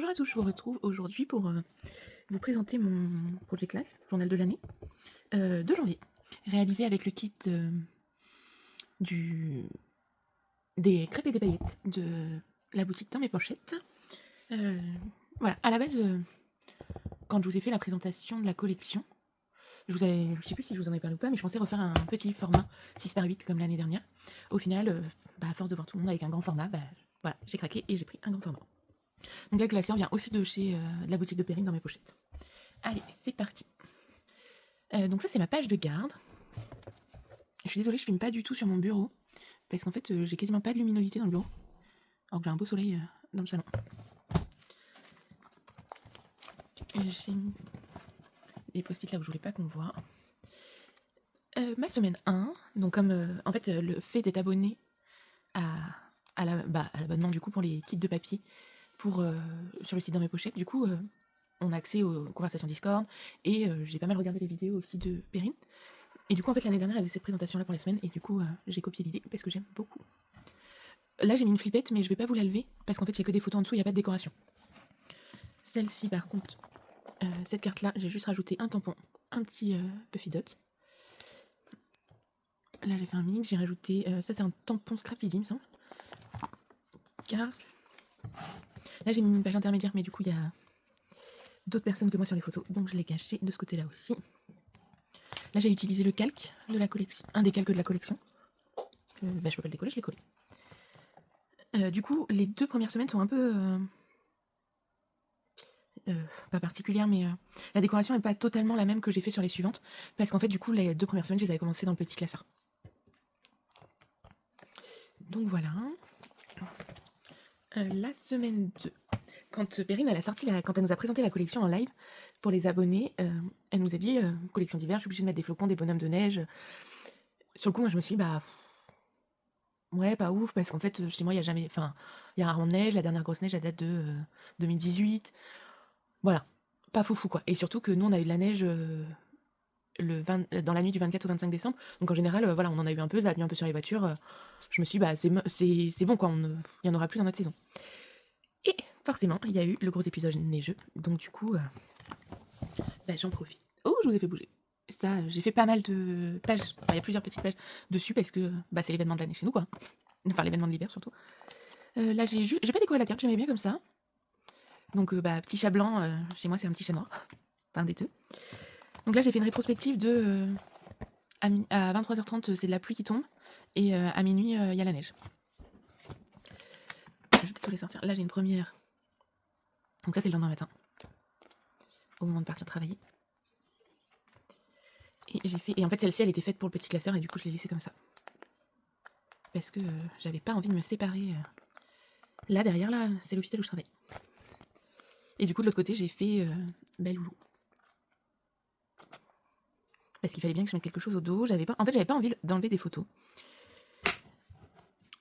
Bonjour à tous, je vous retrouve aujourd'hui pour vous présenter mon Project Life, journal de l'année, de janvier, réalisé avec le kit du... des crêpes et des paillettes de la boutique Dans mes pochettes. Voilà, à la base, quand je vous ai fait la présentation de la collection, je sais plus si je vous en ai parlé ou pas, mais je pensais refaire un petit format 6x8 comme l'année dernière. Au final, à force de voir tout le monde avec un grand format, voilà, j'ai craqué et j'ai pris un grand format. Donc là, le classeur vient aussi de chez de la boutique de Perrine Dans mes pochettes. Allez, c'est parti. Donc ça, c'est ma page de garde. Je suis désolée, je filme pas du tout sur mon bureau, parce qu'en fait, j'ai quasiment pas de luminosité dans le bureau, alors que j'ai un beau soleil dans le salon. J'ai des post-it là où je voulais pas qu'on voit. Ma semaine 1, donc comme en fait, le fait d'être abonné à l'abonnement du coup pour les kits de papier pour, sur le site Dans mes pochettes, du coup, on a accès aux conversations Discord et j'ai pas mal regardé les vidéos aussi de Perrine. Et du coup, en fait, l'année dernière, elle faisait cette présentation-là pour la semaine, et du coup, j'ai copié l'idée parce que j'aime beaucoup. Là, j'ai mis une flippette, mais je vais pas vous la lever parce qu'en fait, il y a que des photos en dessous, il n'y a pas de décoration. Celle-ci, par contre, cette carte-là, j'ai juste rajouté un tampon, un petit Puffy Dot. Là, j'ai fait un mix, j'ai rajouté. Ça, c'est un tampon Scrap Didi, il me semble. Carte. Là, j'ai mis une page intermédiaire, mais du coup, il y a d'autres personnes que moi sur les photos, donc je l'ai caché de ce côté-là aussi. Là, j'ai utilisé le calque de la collection, un des calques de la collection. Je peux pas le décoller, je l'ai collé. Du coup, les 2 premières semaines sont un peu pas particulières, mais la décoration n'est pas totalement la même que j'ai fait sur les suivantes, parce qu'en fait, du coup, les 2 premières semaines, je les avais commencé dans le petit classeur. Donc voilà. La semaine 2, quand Perrine quand elle nous a présenté la collection en live pour les abonnés, elle nous a dit collection d'hiver, je suis obligée de mettre des flocons, des bonhommes de neige. Sur le coup, moi, je me suis dit, ouais, pas ouf, parce qu'en fait, chez moi, il y a rarement de neige. La dernière grosse neige, elle date de 2018. Voilà, pas foufou, quoi. Et surtout que nous, on a eu de la neige dans la nuit du 24 au 25 décembre. Donc en général, voilà, on en a eu un peu, ça a tenu un peu sur les voitures. Je me suis dit, c'est bon, quoi, il n'y en aura plus dans notre saison. Et forcément, il y a eu le gros épisode neigeux. Donc du coup, j'en profite. Oh, je vous ai fait bouger. Ça, j'ai fait pas mal de pages. Il y a plusieurs petites pages dessus parce que c'est l'événement de l'année chez nous, quoi. Enfin, l'événement de l'hiver surtout. Là, j'ai pas décoré la carte, j'aimais bien comme ça. Donc, petit chat blanc, chez moi, c'est un petit chat noir. Enfin, des deux. Donc là, j'ai fait une rétrospective de... à 23h30, c'est de la pluie qui tombe. Et à minuit, il y a la neige. Je vais peut-être les sortir. Là, j'ai une première. Donc ça, c'est le lendemain matin. Au moment de partir travailler. Et en fait, celle-ci, elle était faite pour le petit classeur. Et du coup, je l'ai laissée comme ça. Parce que j'avais pas envie de me séparer. Là, derrière, là, c'est l'hôpital où je travaille. Et du coup, de l'autre côté, j'ai fait Loulou. Parce qu'il fallait bien que je mette quelque chose au dos. J'avais pas envie d'enlever des photos.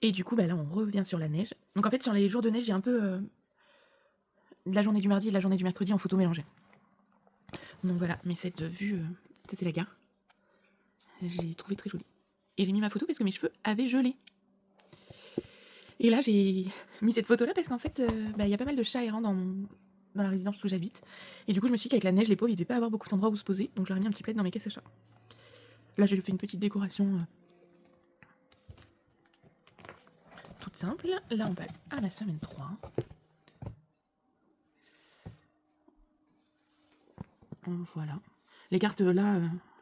Et du coup, là, on revient sur la neige. Donc en fait, sur les jours de neige, j'ai un peu la journée du mardi et la journée du mercredi en photo mélangée. Donc voilà, mais cette vue, ça c'est la gare. J'ai trouvé très jolie. Et j'ai mis ma photo parce que mes cheveux avaient gelé. Et là, j'ai mis cette photo-là parce qu'en fait, y a pas mal de chats errants dans la résidence où j'habite. Et du coup, je me suis dit qu'avec la neige, les pauvres, ils devaient pas avoir beaucoup d'endroits où se poser. Donc, j'aurais mis un petit plaid dans mes caisses à chat. Là, j'ai fait une petite décoration toute simple. Là, on passe à ma semaine 3. Voilà. Les cartes, là,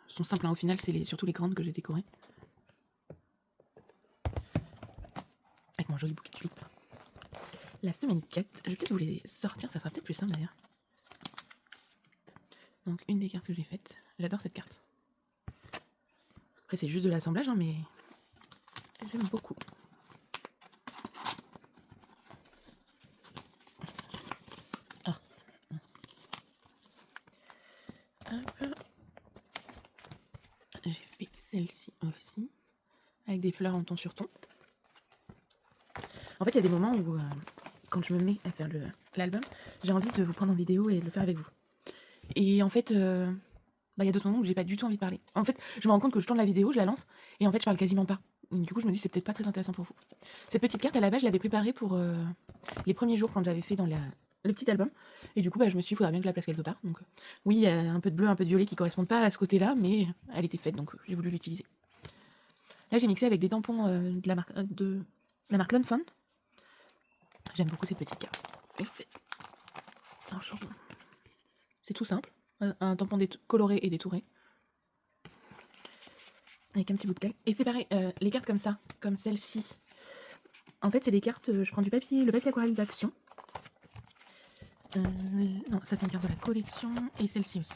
sont simples. Au final, c'est surtout les grandes que j'ai décorées. Avec mon joli bouquet de tulipes. La semaine 4, je vais peut-être vous les sortir, ça sera peut-être plus simple d'ailleurs. Donc une des cartes que j'ai faites, j'adore cette carte. Après c'est juste de l'assemblage, hein, mais j'aime beaucoup. Ah. Hop. J'ai fait celle-ci aussi, avec des fleurs en ton sur ton. En fait, il y a des moments où, quand je me mets à faire l'album, j'ai envie de vous prendre en vidéo et de le faire avec vous. Et en fait, il y a d'autres moments où j'ai pas du tout envie de parler. En fait, je me rends compte que je tourne la vidéo, je la lance, et en fait, je parle quasiment pas. Du coup, je me dis, c'est peut-être pas très intéressant pour vous. Cette petite carte, à la base, je l'avais préparée pour les premiers jours quand j'avais fait dans le petit album. Et du coup, bah, je me suis dit, il faudrait bien que je la place quelque part. Donc, oui, il y a un peu de bleu, un peu de violet qui correspondent pas à ce côté-là, mais elle était faite, donc j'ai voulu l'utiliser. Là, j'ai mixé avec des tampons de la marque Lonfon. J'aime beaucoup cette petite carte. C'est tout simple. Un tampon coloré et détouré. Avec un petit bout de colle. Et c'est pareil, les cartes comme ça, comme celle-ci. En fait, c'est des cartes, je prends le papier aquarelle d'Action. Non, ça c'est une carte de la collection. Et celle-ci aussi.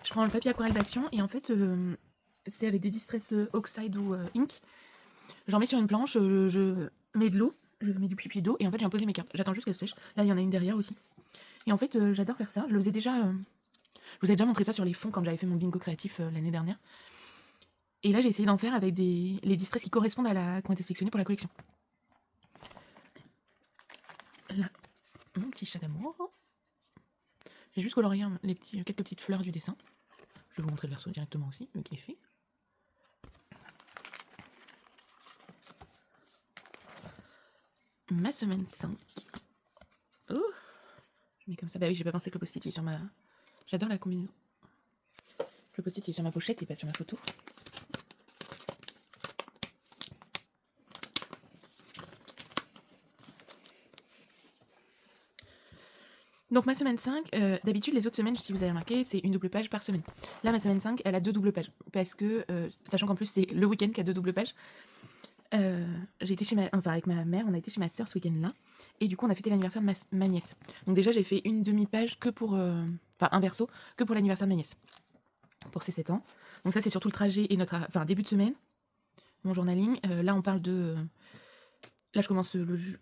Je prends le papier aquarelle d'Action et en fait, c'est avec des Distress Oxide ou Ink. J'en mets sur une planche, je mets de l'eau, je mets du pipi d'eau et en fait j'ai imposé mes cartes. J'attends juste qu'elles sèchent. Là, il y en a une derrière aussi. Et en fait, j'adore faire ça. Je le faisais déjà. Je vous ai déjà montré ça sur les fonds quand j'avais fait mon bingo créatif l'année dernière. Et là, j'ai essayé d'en faire avec les distress qui correspondent qui ont été sélectionnés pour la collection. Là, mon petit chat d'amour. J'ai juste colorié quelques petites fleurs du dessin. Je vais vous montrer le verso directement aussi, vu qu'il est fait. Ma semaine 5. Oh, je mets comme ça. Bah oui, j'ai pas pensé que le post-it est sur ma... J'adore la combinaison. Le post-it est sur ma pochette et pas sur ma photo. Donc ma semaine 5, d'habitude les autres semaines, si vous avez remarqué, c'est une double page par semaine. Là, ma semaine 5, elle a 2 doubles pages. Parce que, sachant qu'en plus c'est le week-end qui a 2 doubles pages, j'ai été avec ma mère, on a été chez ma soeur ce week-end-là. Et du coup, on a fêté l'anniversaire de ma nièce. Donc déjà, j'ai fait une demi-page que pour... Enfin, un verso que pour l'anniversaire de ma nièce. Pour ses 7 ans. Donc ça, c'est surtout le trajet et notre début de semaine. Mon journaling. Là, on parle de... Là, je commence le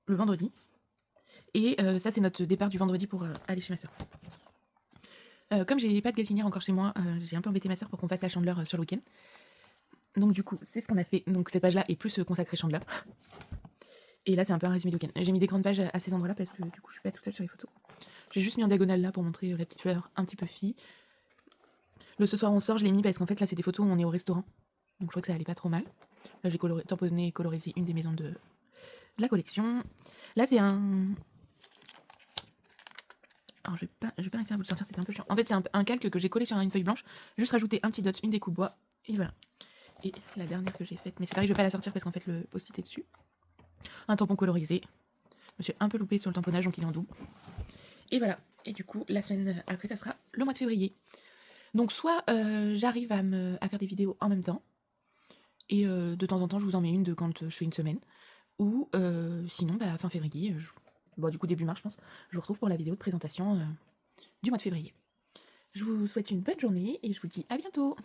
vendredi. Et ça, c'est notre départ du vendredi pour aller chez ma soeur. Comme j'ai pas de gazinière encore chez moi, j'ai un peu embêté ma soeur pour qu'on fasse la chandeleur sur le week-end. Donc du coup, c'est ce qu'on a fait. Donc cette page-là est plus consacrée chandeleur. Et là, c'est un peu un résumé du week-end. J'ai mis des grandes pages à ces endroits-là parce que du coup, je suis pas toute seule sur les photos. J'ai juste mis en diagonale là pour montrer la petite fleur un petit peu fille. Le ce soir on sort, je l'ai mis parce qu'en fait là, c'est des photos où on est au restaurant. Donc je crois que ça allait pas trop mal. Là, j'ai tamponné et colorisé une des maisons de la collection. Là, c'est un... Alors, je vais pas réussir à vous le sortir, c'était un peu chiant. En fait, c'est un calque que j'ai collé sur une feuille blanche, juste rajouter un petit dot, une découpe bois, et voilà. Et la dernière que j'ai faite, mais c'est pareil, je vais pas la sortir parce qu'en fait, le post-it est dessus. Un tampon colorisé. Je me suis un peu loupée sur le tamponnage, donc il est en double. Et voilà. Et du coup, la semaine après, ça sera le mois de février. Donc, soit j'arrive à faire des vidéos en même temps, et de temps en temps, je vous en mets une de quand je fais une semaine, ou sinon, fin février, du coup, début mars, je pense, je vous retrouve pour la vidéo de présentation du mois de février. Je vous souhaite une bonne journée et je vous dis à bientôt.